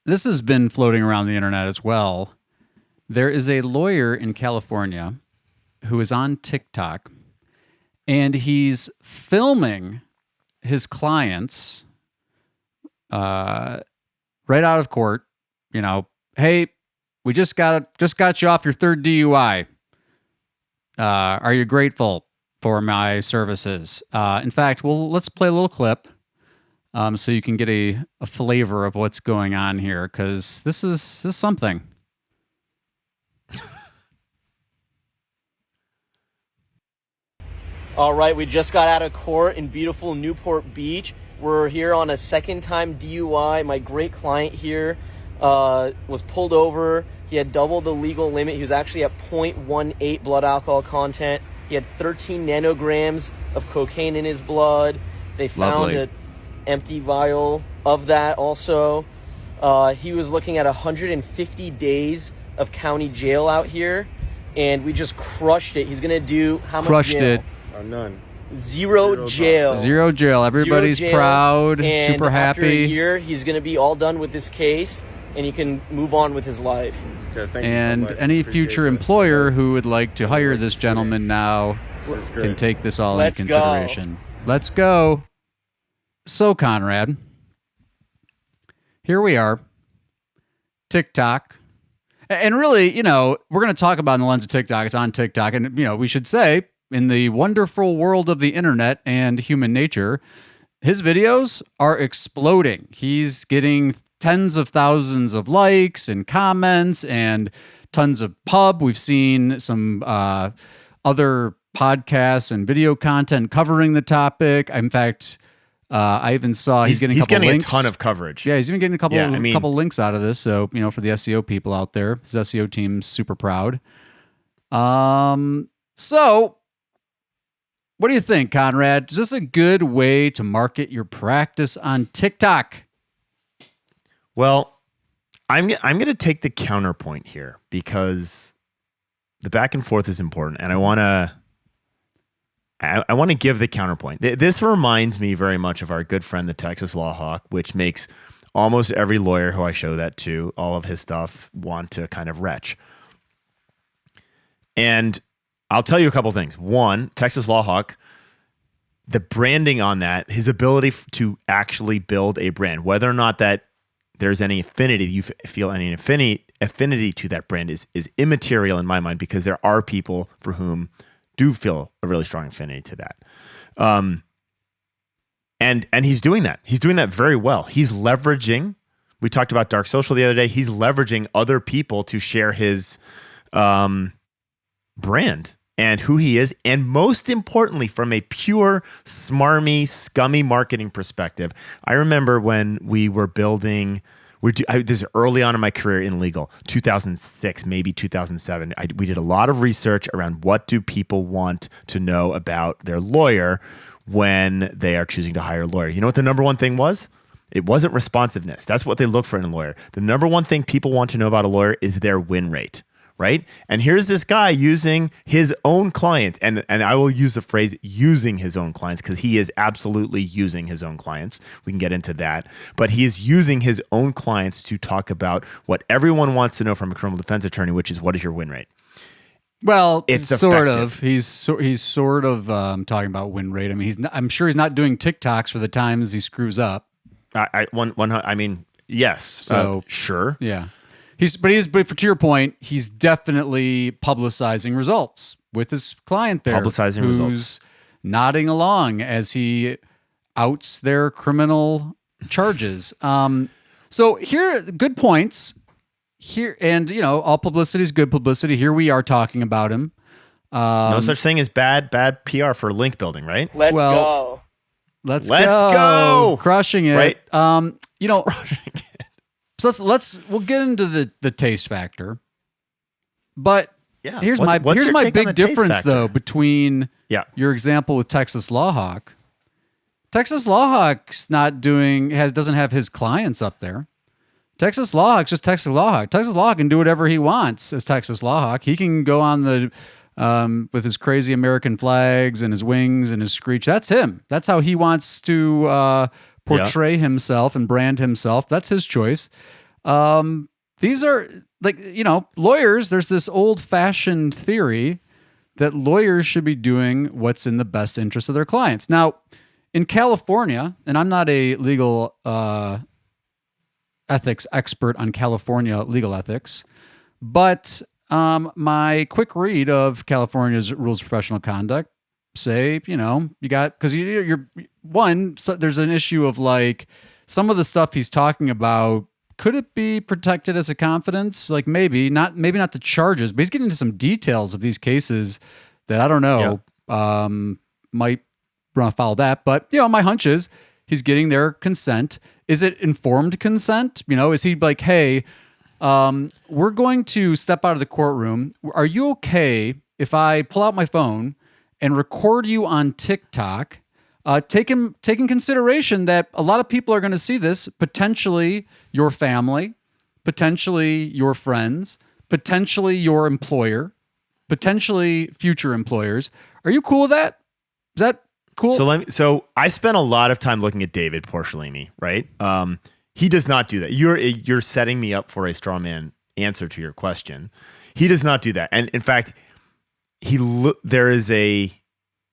this has been floating around the internet as well. There is a lawyer in California who is on TikTok, and he's filming his clients right out of court. You know, hey, we just got you off your third DUI. Are you grateful for my services? In fact, let's play a little clip so you can get a flavor of what's going on here, because this is something. All right, we just got out of court in beautiful Newport Beach. We're here on a second-time DUI. My great client here was pulled over. He had double the legal limit. He was actually at 0.18 blood alcohol content. He had 13 nanograms of cocaine in his blood. They found an empty vial of that also. He was looking at 150 days of county jail out here, and we just crushed it. He's going to do how much Crushed jail? it. None. Zero jail. Zero jail. Everybody's proud, and super happy. After a year, he's going to be all done with this case, and he can move on with his life. So thank and you so much. any Appreciate future it. employer who would like to hire this gentleman now can take this all into consideration. Let's go. So, Conrad, here we are. TikTok. And really, you know, we're going to talk about in the lens of TikTok. It's on TikTok. And, you know, we should say, in the wonderful world of the internet and human nature, his videos are exploding. He's getting tens of thousands of likes and comments and tons of pub. We've seen some other podcasts and video content covering the topic. In fact, I even saw he's getting a ton of coverage. Yeah, he's even getting a couple links out of this. So, you know, for the SEO people out there, his SEO team's super proud. So what do you think, Conrad? Is this a good way to market your practice on TikTok? Well, I'm going to take the counterpoint here because the back and forth is important, and I want to give the counterpoint. This reminds me very much of our good friend, the Texas Law Hawk, which makes almost every lawyer who I show that to, all of his stuff, want to kind of retch. And I'll tell you a couple things. One, Texas Law Hawk, the branding on that, his ability to actually build a brand, whether or not that there's any affinity, you feel any affinity to that brand is immaterial in my mind, because there are people for whom do feel a really strong affinity to that. And he's doing that. He's doing that very well. He's leveraging, we talked about dark social the other day, he's leveraging other people to share his brand and who he is. And most importantly, from a pure, smarmy, scummy marketing perspective, I remember when we were building, this is early on in my career in legal, 2006, maybe 2007. We did a lot of research around what do people want to know about their lawyer when they are choosing to hire a lawyer. You know what the number one thing was? It wasn't responsiveness. That's what they look for in a lawyer. The number one thing people want to know about a lawyer is their win rate. Right? And here's this guy using his own clients. And I will use the phrase using his own clients because he is absolutely using his own clients. We can get into that. But he is using his own clients to talk about what everyone wants to know from a criminal defense attorney, which is, what is your win rate? Well, it's sort effective. of. He's sort of talking about win rate. I mean, I'm sure he's not doing TikToks for the times he screws up. Yes. So sure. Yeah. But to your point, he's definitely publicizing results with his client there. Who's nodding along as he outs their criminal charges. So here, good points here. And, you know, all publicity is good publicity. Here we are talking about him. No such thing as bad PR for link building, right? Let's go. Let's go. Crushing it. Right. You know, so we'll get into the taste factor. But yeah, here's my big difference though between your example with Texas Law Hawk. Texas Law Hawk's doesn't have his clients up there. Texas Law Hawk's just Texas Law Hawk. Texas Law Hawk can do whatever he wants as Texas Law Hawk. He can go on the with his crazy American flags and his wings and his screech. That's him. That's how he wants to portray himself and brand himself. That's his choice. These are like, lawyers, there's this old-fashioned theory that lawyers should be doing what's in the best interest of their clients. Now, in California, and I'm not a legal ethics expert on California legal ethics, but my quick read of California's rules of professional conduct say, you got, because you're one, so there's an issue of like some of the stuff he's talking about. Could it be protected as a confidence? Like maybe not the charges, but he's getting into some details of these cases that I don't know, might run afoul of that. But my hunch is he's getting their consent. Is it informed consent? Is he like, hey, we're going to step out of the courtroom. Are you okay if I pull out my phone and record you on TikTok? Taking consideration that a lot of people are going to see this, potentially your family, potentially your friends, potentially your employer, potentially future employers. Are you cool with that? Is that cool? So I spent a lot of time looking at David Porcellini, right? He does not do that. You're setting me up for a straw man answer to your question. He does not do that. And in fact, there is a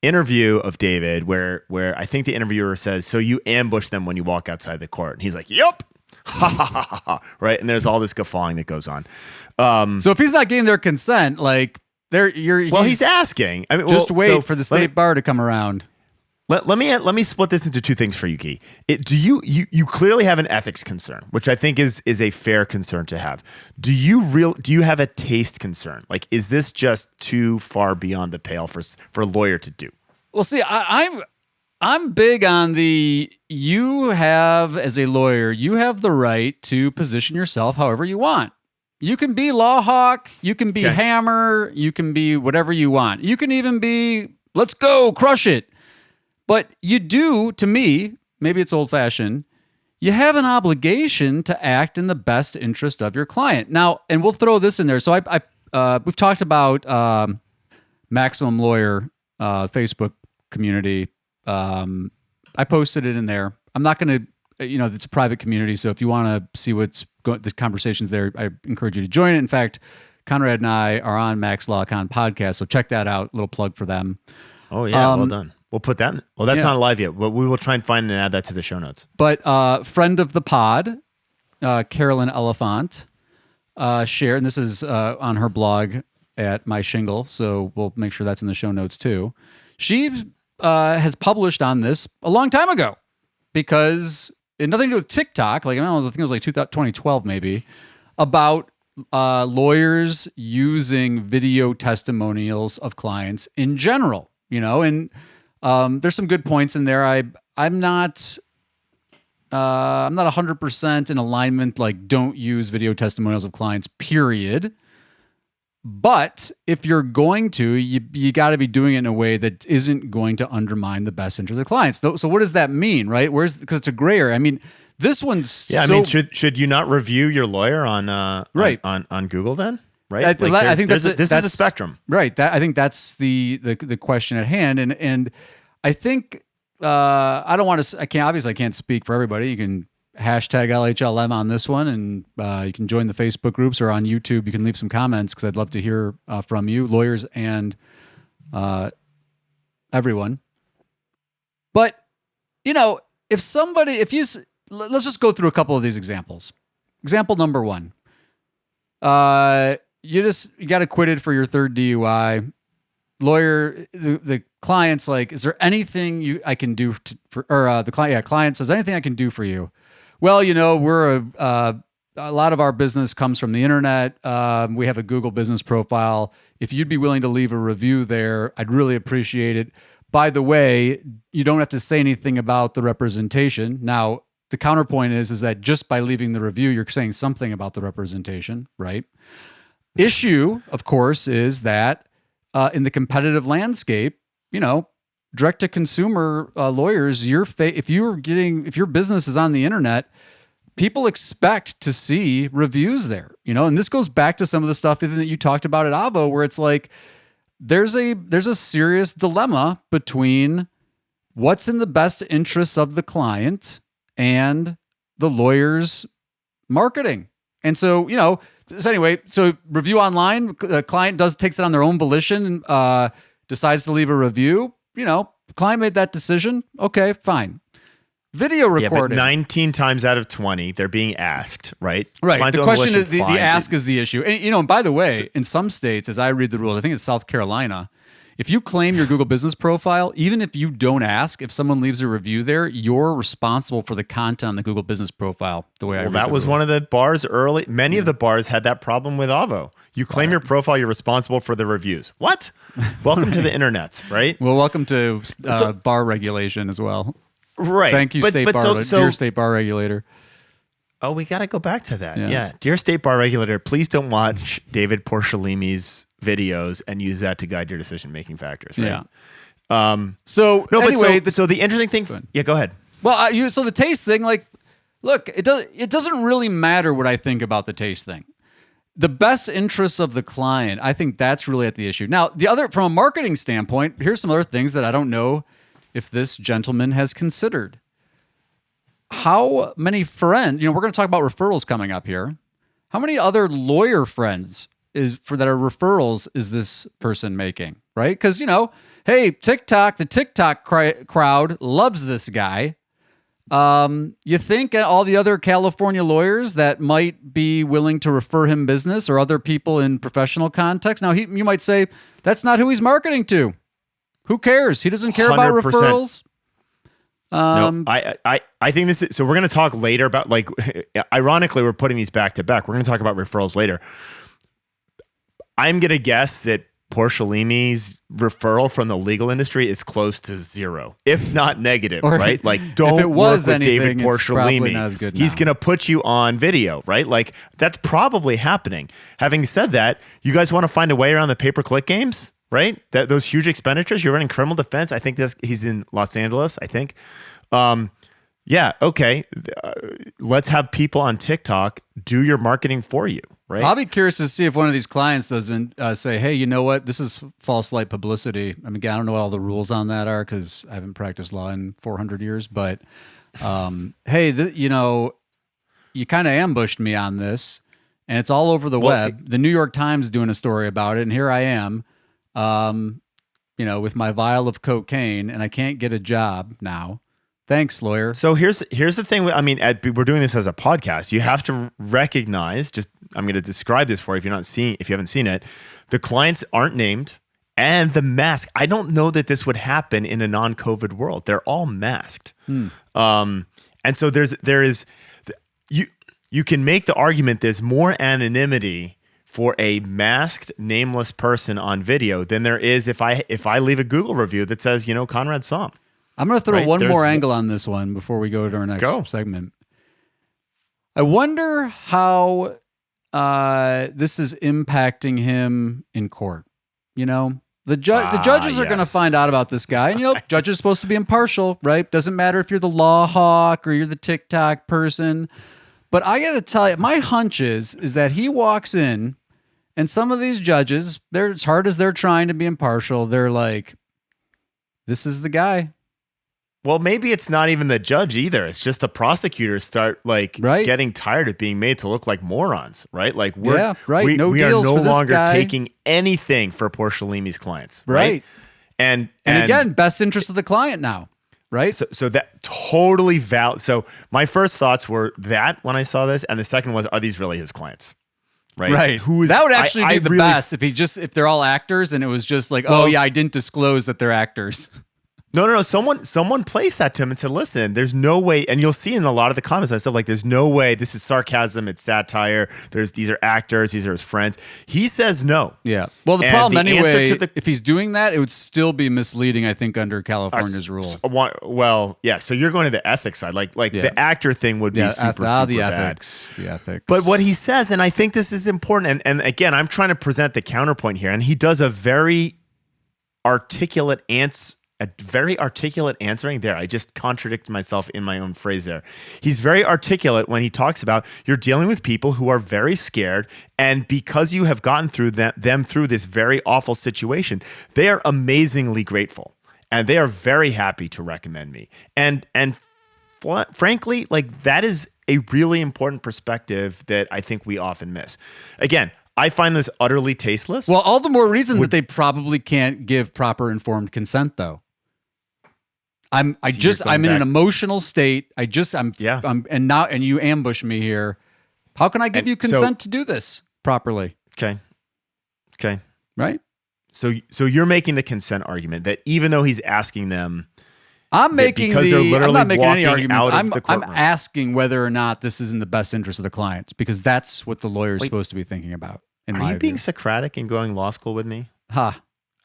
interview of David where I think the interviewer says, "So you ambush them when you walk outside the court?" And he's like, "Yep." Ha ha ha ha ha. Right. And there's all this guffawing that goes on. So if he's not getting their consent, like he's asking. I mean, just wait for the state bar to come around. Let me split this into two things for you, Key. Do you clearly have an ethics concern, which I think is a fair concern to have. Do you have a taste concern? Like, is this just too far beyond the pale for a lawyer to do? Well, see, I'm big on you have, as a lawyer, you have the right to position yourself however you want. You can be law hawk, you can be hammer, you can be whatever you want. You can even be, let's go, crush it. But you do, to me, maybe it's old-fashioned, you have an obligation to act in the best interest of your client. Now, and we'll throw this in there. So we've talked about Maximum Lawyer Facebook community. I posted it in there. I'm not going to, it's a private community. So if you want to see the conversations there, I encourage you to join it. In fact, Conrad and I are on Max LawCon podcast. So check that out. Little plug for them. Oh, yeah. Well done. We'll put that. Well, that's not live yet, but we will try and find and add that to the show notes. But friend of the pod, Carolyn Elephant, shared, and this is on her blog at My Shingle, so we'll make sure that's in the show notes too. She has published on this a long time ago because it had nothing to do with TikTok. Like, I think it was like 2012 maybe, about lawyers using video testimonials of clients in general, and there's some good points in there. I'm not 100% in alignment. Like, don't use video testimonials of clients, period. But if you're going to, you got to be doing it in a way that isn't going to undermine the best interest of clients. So what does that mean, right? Because it's a gray area. I mean, this one's I mean, should you not review your lawyer on on Google then? Right. I think that's the spectrum. Right. I think that's the question at hand. And I think I don't want to. I can't speak for everybody. You can hashtag LHLM on this one, and you can join the Facebook groups, or on YouTube you can leave some comments because I'd love to hear from you, lawyers and everyone. But let's just go through a couple of these examples. Example number one. You got acquitted for your third DUI. Lawyer, the client's like, is there anything I can do client says, anything I can do for you? Well, we're a lot of our business comes from the internet. We have a Google business profile. If you'd be willing to leave a review there, I'd really appreciate it. By the way, you don't have to say anything about the representation. Now, the counterpoint is that just by leaving the review, you're saying something about the representation, right? Issue, of course, is that in the competitive landscape, direct-to-consumer lawyers, if your business is on the internet, people expect to see reviews there. And this goes back to some of the stuff even that you talked about at Avo, where it's like there's a serious dilemma between what's in the best interests of the client and the lawyer's marketing. And so, so anyway, so review online, the client takes it on their own volition, decides to leave a review. Client made that decision. Okay, fine. Video recording. Yeah, but 19 times out of 20, they're being asked, right? Right. Client's The own question volition, is, the fine. ask is the issue. And, and by the way, in some states, as I read the rules, I think it's South Carolina, if you claim your Google business profile, even if you don't ask, if someone leaves a review there, you're responsible for the content on the Google business profile, the way I read that the was rule. one of the bars early. Many of the bars had that problem with Avo. You claim your profile, you're responsible for the reviews. What? Welcome to the internets, right? Well, welcome to bar regulation as well. Right. Thank you, dear state bar regulator. Oh, we got to go back to that. Yeah. Yeah. Dear state bar regulator, please don't watch David Porcellini's videos and use that to guide your decision-making factors. Right? Yeah. So anyway, so the interesting thing. Go ahead. Well, so the taste thing, like, look, it doesn't really matter what I think about the taste thing. The best interest of the client, I think that's really at the issue. Now, from a marketing standpoint, here's some other things that I don't know if this gentleman has considered. How many friends, we're going to talk about referrals coming up here. How many other lawyer friends that are referrals is this person making, right? Because, hey, the TikTok crowd loves this guy. You think all the other California lawyers that might be willing to refer him business or other people in professional context? Now, you might say, that's not who he's marketing to. Who cares? He doesn't care about 100%. referrals. No, I think this is, so we're going to talk later about, like, ironically, we're putting these back to back. We're going to talk about referrals later. I'm going to guess that Porcellini's referral from the legal industry is close to zero, if not negative, right? Like, don't if it was work with anything, David it's probably Porcellini. not as good He's now. going to put you on video, right? Like, that's probably happening. Having said that, you guys want to find a way around the pay-per-click games? Right? Those huge expenditures, you're running criminal defense. I think he's in Los Angeles, I think. Yeah, okay. Let's have people on TikTok do your marketing for you, right? I'll be curious to see if one of these clients doesn't say, hey, you know what? This is false light publicity. I mean, again, I don't know what all the rules on that are because I haven't practiced law in 400 years. But, hey, you kind of ambushed me on this. And it's all over the web. The New York Times is doing a story about it. And here I am. With my vial of cocaine, and I can't get a job now. Thanks, lawyer. So here's the thing. I mean, we're doing this as a podcast. You have to recognize. I'm going to describe this for you if you haven't seen it. The clients aren't named, and the mask. I don't know that this would happen in a non-COVID world. They're all masked, and so you can make the argument there's more anonymity for a masked, nameless person on video than there is if I leave a Google review that says, Conrad saw him. I'm going to throw one more angle on this one before we go to our next segment. I wonder how this is impacting him in court. The judges are going to find out about this guy. And, judges are supposed to be impartial, right? Doesn't matter if you're the law hawk or you're the TikTok person. But I got to tell you, my hunch is that he walks in, and some of these judges, as hard as they're trying to be impartial, they're like, this is the guy. Well, maybe it's not even the judge either. It's just the prosecutors start getting tired of being made to look like morons, right? Like we are no longer taking anything for Porcellini's clients, right? And again, best interest of the client now, right? So that totally valid. So my first thoughts were that when I saw this, and the second was, are these really his clients? Right. That would actually be the best if they're all actors and it was just like, I didn't disclose that they're actors. No. Someone placed that to him and said, listen, there's no way, and you'll see in a lot of the comments and stuff, like, there's no way, this is sarcasm, it's satire, these are actors, these are his friends. He says no. Yeah. Well, the problem anyway, if he's doing that, it would still be misleading, I think, under California's rule. Well, yeah, so you're going to the ethics side. The actor thing would be super bad. The ethics. But what he says, and I think this is important, and again, I'm trying to present the counterpoint here, and he does a very articulate answering there. I just contradicted myself in my own phrase there. He's very articulate when he talks about you're dealing with people who are very scared, and because you have gotten through them through this very awful situation, they are amazingly grateful, and they are very happy to recommend me. And frankly, like, that is a really important perspective that I think we often miss. Again, I find this utterly tasteless. Well, all the more reason that they probably can't give proper informed consent, though. I'm in an emotional state. And you ambush me here. How can I give you consent to do this properly? Okay. Right? So you're making the consent argument that even though he's asking them, I'm not making any arguments. I'm asking asking whether or not this is in the best interest of the clients, because that's what the lawyer is supposed to be thinking about. Are you being Socratic and going law school with me?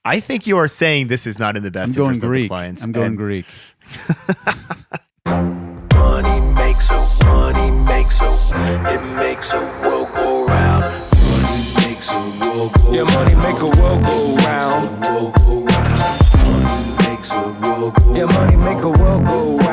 I think you are saying this is not in the best interest of the clients. I'm going Greek. Money makes a it makes a world go round. Money makes a world go round. Yeah, money make a world go round. Yeah, money make a world go round.